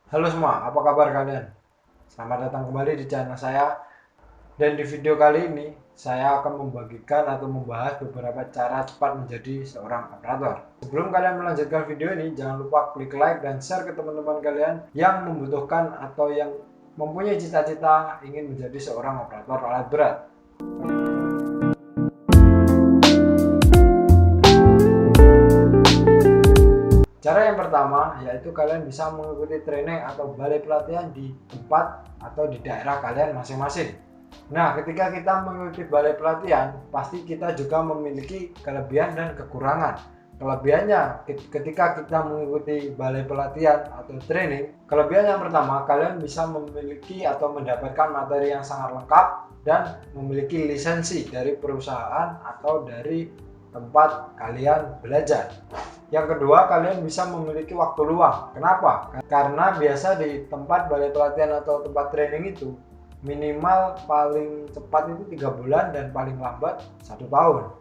Halo semua, apa kabar kalian? Selamat datang kembali di channel saya. Dan di video kali ini, saya akan membagikan atau membahas beberapa cara cepat menjadi seorang operator. Sebelum kalian melanjutkan video ini, jangan lupa klik like dan share ke teman-teman kalian yang membutuhkan atau yang mempunyai cita-cita ingin menjadi seorang operator alat berat. Cara yang pertama yaitu kalian bisa mengikuti training atau balai pelatihan di tempat atau di daerah kalian masing-masing. Nah, ketika kita mengikuti balai pelatihan, pasti kita juga memiliki kelebihan dan kekurangan. Kelebihannya, ketika kita mengikuti balai pelatihan atau training, kelebihan yang pertama, kalian bisa memiliki atau mendapatkan materi yang sangat lengkap dan memiliki lisensi dari perusahaan atau dari tempat kalian belajar. Yang kedua, kalian bisa memiliki waktu luang. Kenapa? Karena biasa di tempat balai pelatihan atau tempat training itu minimal paling cepat itu 3 bulan dan paling lambat 1 tahun.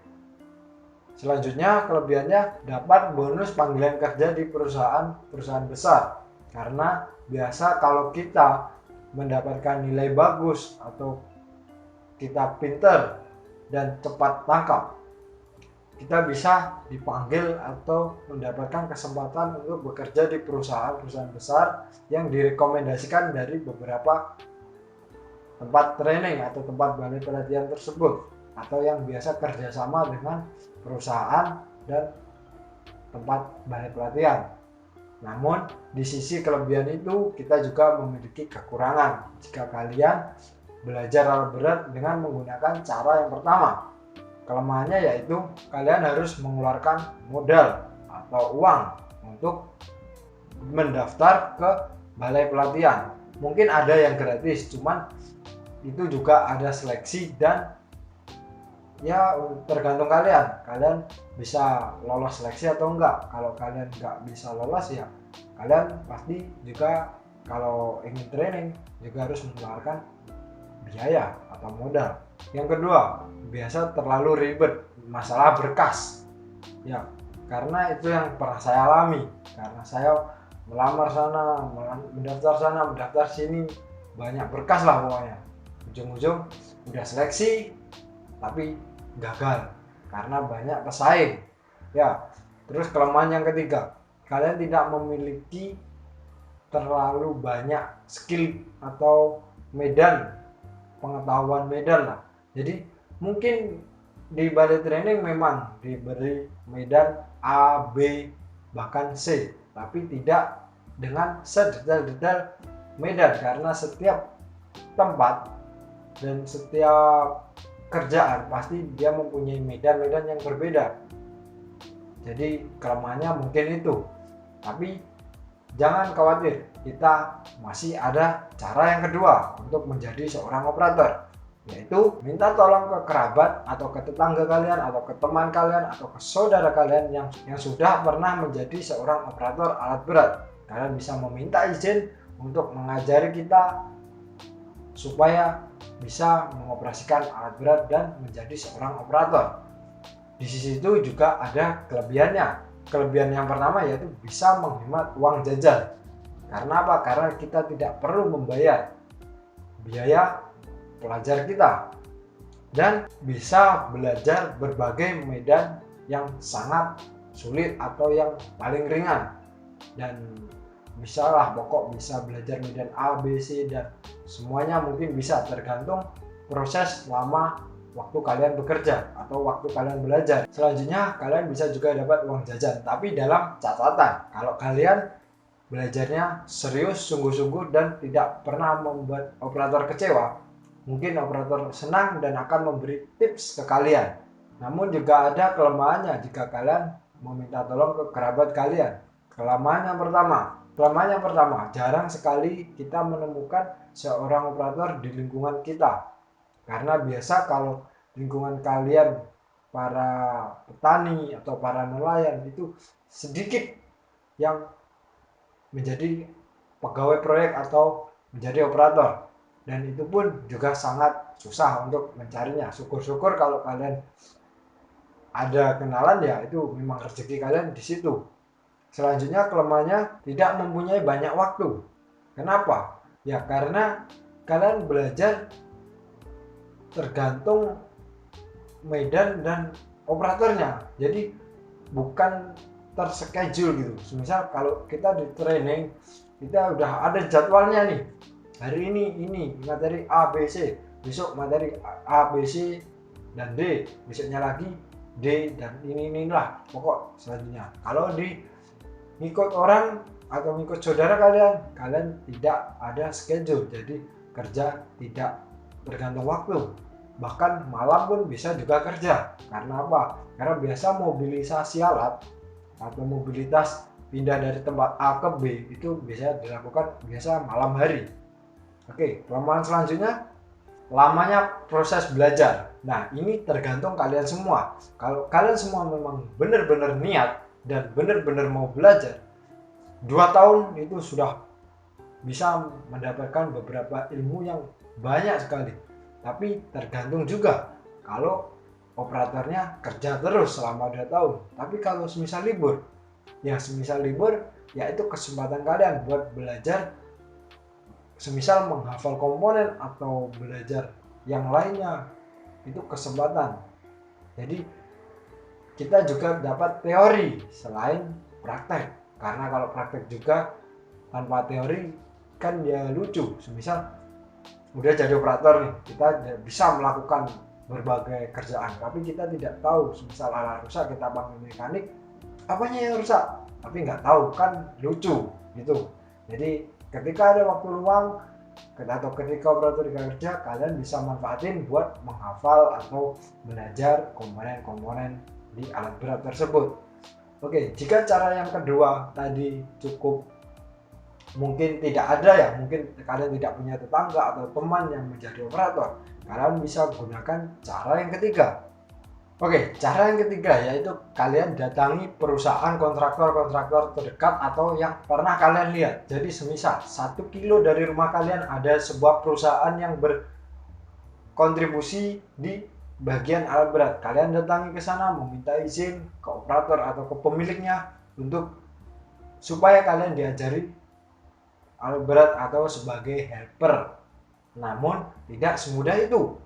Selanjutnya, kelebihannya dapat bonus panggilan kerja di perusahaan besar. Karena biasa kalau kita mendapatkan nilai bagus atau kita pinter dan cepat tangkap, kita bisa dipanggil atau mendapatkan kesempatan untuk bekerja di perusahaan-perusahaan besar yang direkomendasikan dari beberapa tempat training atau tempat balai pelatihan tersebut, atau yang biasa kerjasama dengan perusahaan dan tempat balai pelatihan. Namun di sisi kelebihan itu kita juga memiliki kekurangan jika kalian belajar alat berat dengan menggunakan cara yang pertama. Kelemahannya yaitu kalian harus mengeluarkan modal atau uang untuk mendaftar ke balai pelatihan. Mungkin ada yang gratis, cuman itu juga ada seleksi dan ya tergantung kalian bisa lolos seleksi atau enggak. Kalau kalian nggak bisa lolos, ya kalian pasti juga kalau ingin training juga harus mengeluarkan biaya atau modal. Yang kedua, biasa terlalu ribet masalah berkas. Ya, karena itu yang pernah saya alami. Karena saya melamar sana, mendaftar sana, mendaftar sini, banyak berkas lah pokoknya. Ujung-ujung udah seleksi tapi gagal karena banyak pesaing. Ya, terus kelemahan yang ketiga, kalian tidak memiliki terlalu banyak skill atau pengetahuan medan lah. Jadi mungkin di balai training memang diberi medan A, B, bahkan C, tapi tidak dengan sedetail-detail medan, karena setiap tempat dan setiap kerjaan pasti dia mempunyai medan-medan yang berbeda. Jadi kelemahannya mungkin itu. Tapi jangan khawatir, kita masih ada cara yang kedua untuk menjadi seorang operator, yaitu minta tolong ke kerabat atau ke tetangga kalian atau ke teman kalian atau ke saudara kalian yang sudah pernah menjadi seorang operator alat berat. Kalian bisa meminta izin untuk mengajari kita supaya bisa mengoperasikan alat berat dan menjadi seorang operator. Di sisi itu juga ada kelebihannya. Kelebihan yang pertama yaitu bisa menghemat uang jajan. Karena apa? Karena kita tidak perlu membayar biaya pelajar kita dan bisa belajar berbagai medan yang sangat sulit atau yang paling ringan, dan bisalah pokok bisa belajar medan A, B, C, dan semuanya mungkin bisa, tergantung proses lama waktu kalian bekerja atau waktu kalian belajar. Selanjutnya kalian bisa juga dapat uang jajan, tapi dalam catatan kalau kalian belajarnya serius, sungguh-sungguh, dan tidak pernah membuat operator kecewa, mungkin operator senang dan akan memberi tips ke kalian. Namun juga ada kelemahannya jika kalian meminta tolong ke kerabat kalian. Kelemahan yang pertama, jarang sekali kita menemukan seorang operator di lingkungan kita. Karena biasa kalau lingkungan kalian para petani atau para nelayan itu sedikit yang menjadi pegawai proyek atau menjadi operator, dan itu pun juga sangat susah untuk mencarinya. Syukur-syukur kalau kalian ada kenalan, ya itu memang rezeki kalian di situ. Selanjutnya kelemahannya tidak mempunyai banyak waktu. Kenapa? Ya karena kalian belajar tergantung medan dan operatornya, jadi bukan terschedule gitu. Misal kalau kita di training, kita udah ada jadwalnya nih, hari ini materi A B C, besok materi A B C dan D, besoknya lagi D dan inilah pokok selanjutnya. Kalau di ngikut orang atau ngikut saudara kalian tidak ada schedule, jadi kerja tidak tergantung waktu, bahkan malam pun bisa juga kerja. Karena apa? Karena biasa mobilisasi alat atau mobilitas pindah dari tempat A ke B itu bisa dilakukan biasa malam hari. Oke, kelemahan selanjutnya lamanya proses belajar. Nah, ini tergantung kalian semua. Kalau kalian semua memang benar-benar niat dan benar-benar mau belajar, 2 tahun itu sudah bisa mendapatkan beberapa ilmu yang banyak sekali. Tapi tergantung juga kalau operatornya kerja terus selama 2 tahun. Tapi kalau semisal libur, ya itu kesempatan kalian buat belajar, semisal menghafal komponen atau belajar yang lainnya, itu kesempatan. Jadi kita juga dapat teori selain praktek, karena kalau praktek juga tanpa teori kan ya lucu. Semisal udah jadi operator nih, kita bisa melakukan berbagai kerjaan, tapi kita tidak tahu semisal alat rusak, kita panggil mekanik, apanya yang rusak, tapi nggak tahu, kan lucu gitu. Jadi ketika ada waktu luang atau ketika operator kerja, kalian bisa manfaatin buat menghafal atau belajar komponen-komponen di alat berat tersebut. Oke, jika cara yang kedua tadi cukup, mungkin tidak ada ya, mungkin kalian tidak punya tetangga atau teman yang menjadi operator, kalian bisa gunakan cara yang ketiga. Oke, cara yang ketiga yaitu kalian datangi perusahaan kontraktor terdekat atau yang pernah kalian lihat. Jadi semisal 1 kilo dari rumah kalian ada sebuah perusahaan yang berkontribusi di bagian alat berat, kalian datangi ke sana, meminta izin ke operator atau ke pemiliknya untuk supaya kalian diajari alat berat atau sebagai helper. Namun tidak semudah itu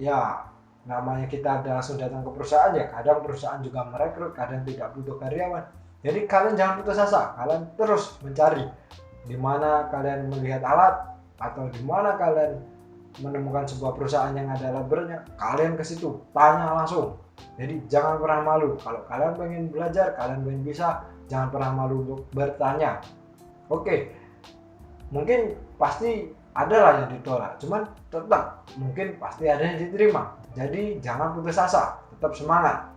ya, namanya kita ada langsung datang ke perusahaan, ya kadang perusahaan juga merekrut, kadang tidak butuh karyawan. Jadi kalian jangan putus asa, kalian terus mencari di mana kalian melihat alat atau di mana kalian menemukan sebuah perusahaan yang ada alat beratnya, kalian ke situ tanya langsung. Jadi jangan pernah malu, kalau kalian pengen belajar, kalian pengen bisa, jangan pernah malu untuk bertanya. Oke, mungkin pasti ada lah yang ditolak, cuman tetap mungkin pasti ada yang diterima. Jadi jangan putus asa, tetap semangat.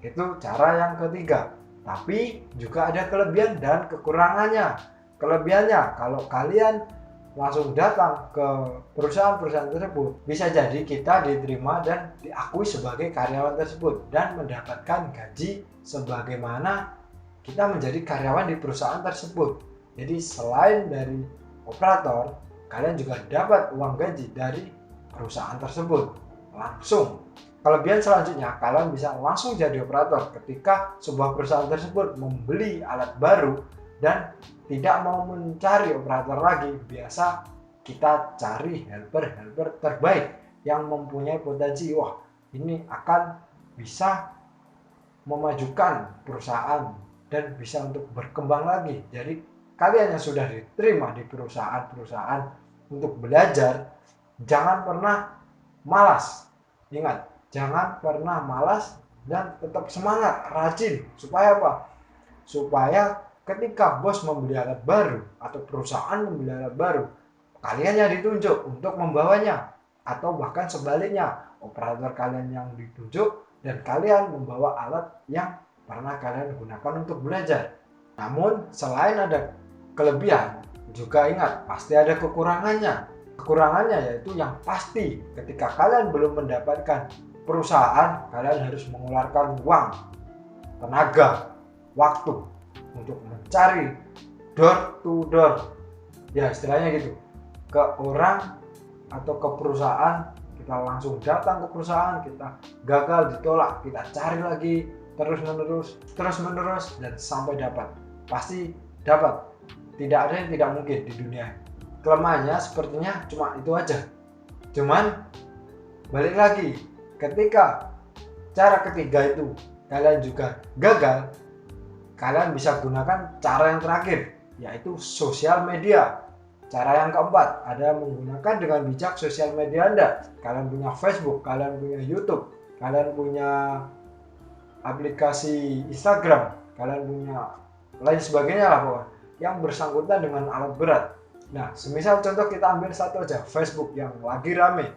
Itu cara yang ketiga. Tapi juga ada kelebihan dan kekurangannya. Kelebihannya, kalau kalian langsung datang ke perusahaan-perusahaan tersebut, bisa jadi kita diterima dan diakui sebagai karyawan tersebut dan mendapatkan gaji sebagaimana kita menjadi karyawan di perusahaan tersebut. Jadi selain dari operator, kalian juga dapat uang gaji dari perusahaan tersebut langsung. Kelebihan selanjutnya, kalian bisa langsung jadi operator ketika sebuah perusahaan tersebut membeli alat baru dan tidak mau mencari operator lagi. Biasa kita cari helper terbaik yang mempunyai potensi, wah ini akan bisa memajukan perusahaan dan bisa untuk berkembang lagi. Jadi kalian yang sudah diterima di perusahaan-perusahaan untuk belajar, jangan pernah malas. Ingat, jangan pernah malas dan tetap semangat, rajin. Supaya apa? Supaya ketika bos membeli alat baru atau perusahaan membeli alat baru, kalian yang ditunjuk untuk membawanya, atau bahkan sebaliknya, operator kalian yang ditunjuk dan kalian membawa alat yang pernah kalian gunakan untuk belajar. Namun selain ada kelebihan, juga ingat pasti ada kekurangannya. Kekurangannya yaitu yang pasti ketika kalian belum mendapatkan perusahaan, kalian harus mengeluarkan uang, tenaga, waktu untuk mencari door to door, ya istilahnya gitu, ke orang atau ke perusahaan. Kita langsung datang ke perusahaan, kita gagal, ditolak, kita cari lagi terus menerus dan sampai dapat. Pasti dapat. Tidak ada yang tidak mungkin di dunia. Kelemahannya sepertinya cuma itu aja. Cuman balik lagi, ketika cara ketiga itu kalian juga gagal, kalian bisa gunakan cara yang terakhir, yaitu sosial media. Cara yang keempat, ada menggunakan dengan bijak sosial media Anda. Kalian punya Facebook, kalian punya YouTube, kalian punya aplikasi Instagram, kalian punya lain sebagainya lah pokoknya, yang bersangkutan dengan alat berat. Nah, semisal contoh kita ambil satu aja, Facebook yang lagi rame.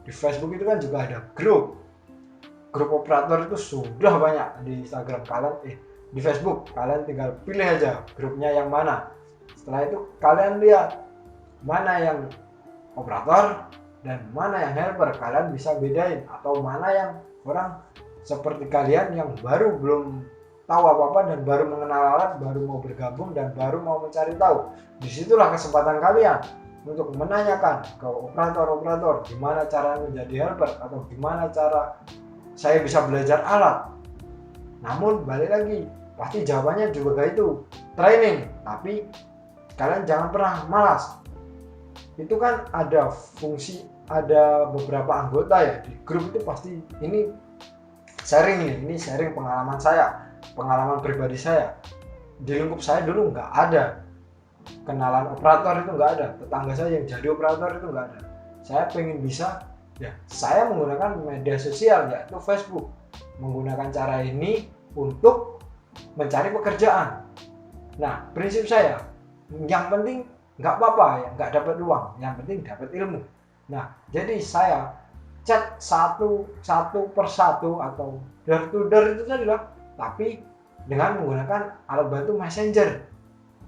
Di Facebook itu kan juga ada grup operator, itu sudah banyak. Di Instagram kalian di Facebook kalian tinggal pilih aja grupnya yang mana. Setelah itu kalian lihat mana yang operator dan mana yang helper. Kalian bisa bedain, atau mana yang orang seperti kalian yang baru belum tahu apa-apa dan baru mengenal alat, baru mau bergabung dan baru mau mencari tahu. Disitulah kesempatan kalian untuk menanyakan ke operator-operator gimana cara menjadi helper, atau gimana cara saya bisa belajar alat. Namun balik lagi, pasti jawabannya juga kayak itu, training. Tapi kalian jangan pernah malas. Itu kan ada fungsi, ada beberapa anggota ya di grup itu, pasti ini sharing nih, ini sharing pengalaman saya, pengalaman pribadi saya. Di lingkup saya dulu nggak ada kenalan operator, itu nggak ada. Tetangga saya yang jadi operator itu nggak ada. Saya pengen bisa, ya saya menggunakan media sosial yaitu Facebook, menggunakan cara ini untuk mencari pekerjaan. Nah, prinsip saya, yang penting nggak apa-apa ya nggak dapat uang, yang penting dapat ilmu. Nah, jadi saya chat satu persatu atau door to door itu tadi lah, tapi dengan menggunakan alat bantu messenger,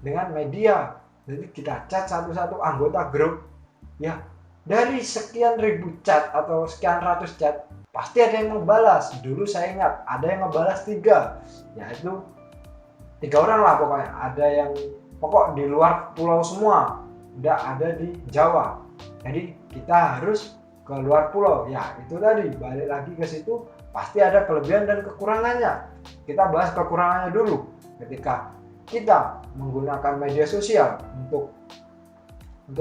dengan media. Jadi kita chat satu-satu anggota grup, ya dari sekian ribu chat atau sekian ratus chat pasti ada yang membalas. Dulu saya ingat ada yang ngebalas 3, yaitu 3 orang lah pokoknya. Ada yang pokok di luar pulau semua, tidak ada di Jawa. Jadi kita harus ke luar pulau. Ya itu tadi, balik lagi ke situ, pasti ada kelebihan dan kekurangannya. Kita bahas kekurangannya dulu. Ketika kita menggunakan media sosial untuk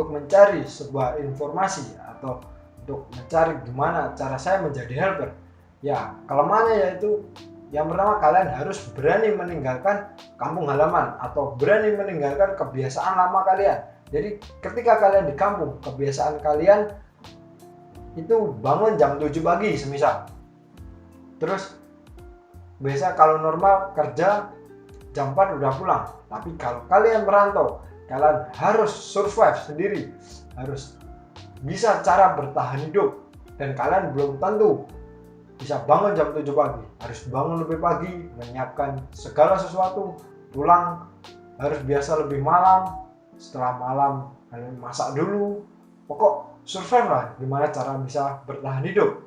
mencari sebuah informasi atau untuk mencari gimana cara saya menjadi helper, ya kelemahannya yaitu yang pertama, kalian harus berani meninggalkan kampung halaman atau berani meninggalkan kebiasaan lama kalian. Jadi ketika kalian di kampung, kebiasaan kalian itu bangun jam 7 pagi semisal. Terus biasa kalau normal kerja jam 4 udah pulang. Tapi kalau kalian merantau, kalian harus survive sendiri, harus bisa cara bertahan hidup, dan kalian belum tentu bisa bangun jam 7 pagi, harus bangun lebih pagi, menyiapkan segala sesuatu, pulang harus biasa lebih malam. Setelah malam kalian masak dulu, pokok survive lah gimana cara bisa bertahan hidup.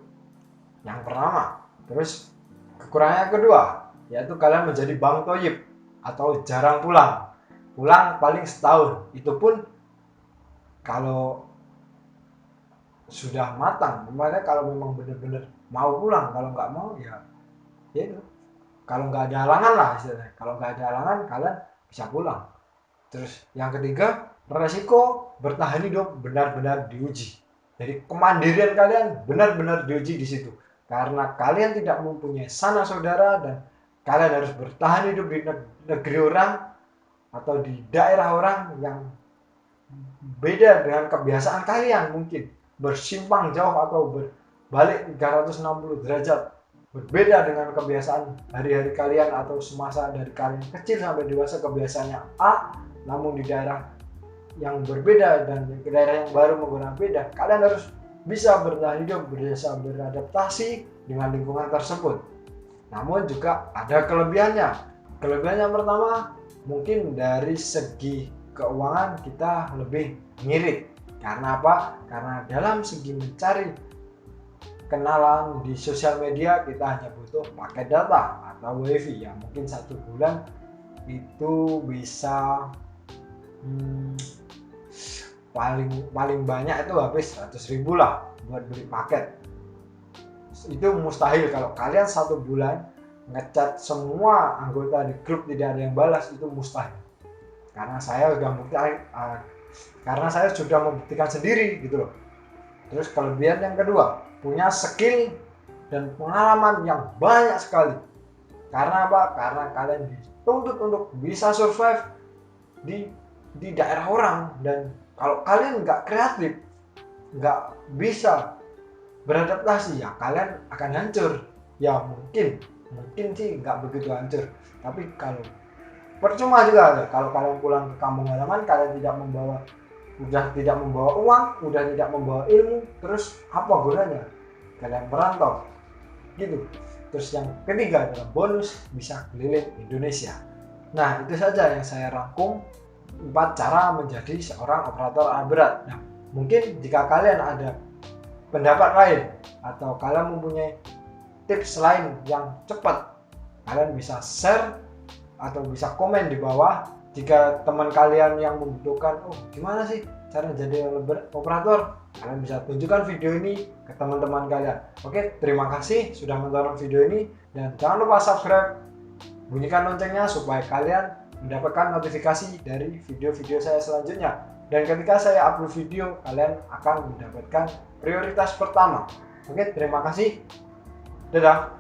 Yang pertama. Terus kekurangan yang kedua, yaitu kalian menjadi bang toyib atau jarang pulang paling setahun. Itu pun kalau sudah matang, makanya kalau memang benar-benar mau pulang. Kalau nggak mau ya itu, kalau nggak ada halangan lah istilahnya, kalau nggak ada halangan kalian bisa pulang. Terus yang ketiga, resiko bertahan hidup benar-benar diuji. Jadi kemandirian kalian benar-benar diuji di situ, karena kalian tidak mempunyai sanak saudara dan kalian harus bertahan hidup di negeri orang atau di daerah orang yang beda dengan kebiasaan kalian, mungkin bersimpang jauh atau berbalik 360 derajat, berbeda dengan kebiasaan hari-hari kalian atau semasa dari kalian kecil sampai dewasa. Kebiasaannya A, namun di daerah yang berbeda dan di daerah yang baru menggunakan beda. Kalian harus bisa bertahan hidup, bisa beradaptasi dengan lingkungan tersebut. Namun juga ada kelebihannya. Kelebihannya pertama, mungkin dari segi keuangan kita lebih ngirit. Karena apa? Karena dalam segi mencari kenalan di sosial media kita hanya butuh paket data atau wifi yang mungkin 1 bulan itu bisa paling banyak itu habis 100.000 lah buat beli paket. Itu mustahil kalau kalian 1 bulan ngechat semua anggota di grup tidak ada yang balas, itu mustahil. karena saya sudah membuktikan sendiri gitu loh. Terus kelebihan yang kedua, punya skill dan pengalaman yang banyak sekali. Karena apa? Karena kalian dituntut untuk bisa survive di daerah orang, dan kalau kalian nggak kreatif, nggak bisa beradaptasi, ya kalian akan hancur. Ya mungkin sih nggak begitu hancur, tapi kalau percuma juga kalau kalian pulang ke kampung halaman, kalian udah tidak membawa uang, udah tidak membawa ilmu, terus apa gunanya kalian merantau gitu. Terus yang ketiga adalah bonus bisa keliling Indonesia. Nah, itu saja yang saya rangkum 4 cara menjadi seorang operator alat berat. Nah, mungkin jika kalian ada pendapat lain atau kalian mempunyai tips lain yang cepat, kalian bisa share atau bisa komen di bawah. Jika teman kalian yang membutuhkan, gimana sih cara jadi operator, kalian bisa tunjukkan video ini ke teman-teman kalian. Oke, terima kasih sudah menonton video ini, dan jangan lupa subscribe, bunyikan loncengnya supaya kalian mendapatkan notifikasi dari video-video saya selanjutnya. Dan ketika saya upload video, kalian akan mendapatkan prioritas pertama. Oke, terima kasih. Dadah.